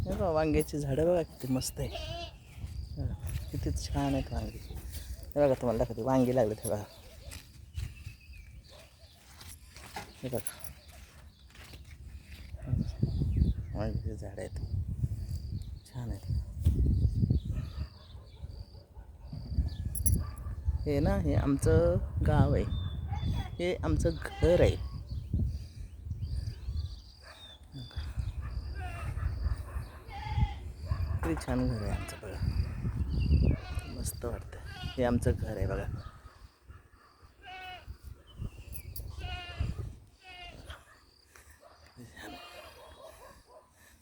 हे बघा वांग्याची झाडं बघा किती मस्त आहे. किती छान आहेत वांगी. हे बघा तुम्हाला दाखवते वांगी लागले हे बघा. हे बघा वांग्याची झाडं आहेत, छान आहेत. हे ना हे आमचं गाव आहे, हे आमचं घर आहे. किती छान घर आहे आमचं बघा, मस्त वाटतं. हे आमचं घर आहे बघा.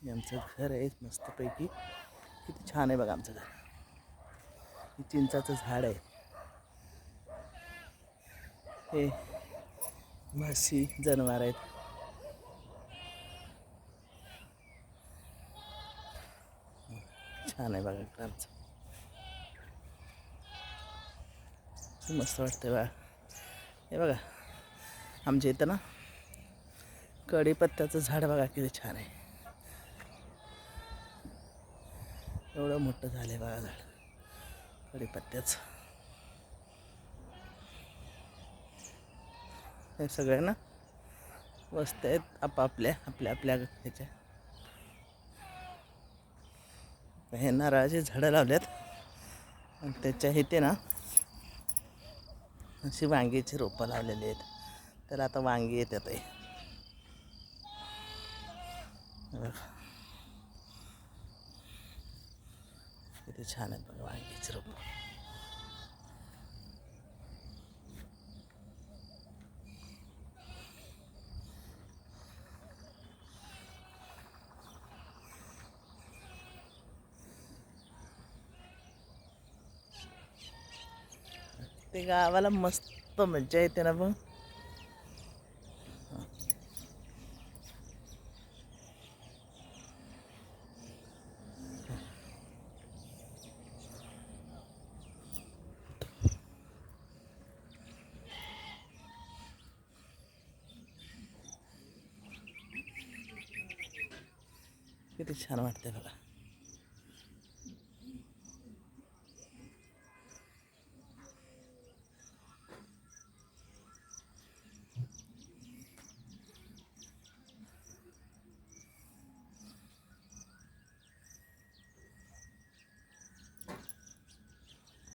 हे आमचं घर आहे मस्तपैकी, किती छान आहे बघा आमचं घर. हे चिंचाचं झाड आहे. हे म्हशी जनावर आहेत. छान आहे बघा इकडं आमचं, मस्त वाटतं बघा. हे बघा आमच्या इथं ना कढीपत्त्याचं झाड बघा किती छान आहे. एवढं मोठं झालं आहे बघा झाड कढीपत्त्याचं. हे सगळे ना वस्ती आहेत आपापल्या आपल्या ह्याच्या. हे नारळाची झाडं लावल्यात आणि त्याच्या इथे ना अशी वांगीची रोपं लावलेली आहेत. त्याला आता वांगी येतात आहे. किती छान आहेत बघा वांगीची रोपं. ते गावाला मस्त मज्जा येते ना मग. किती छान वाटते बघा.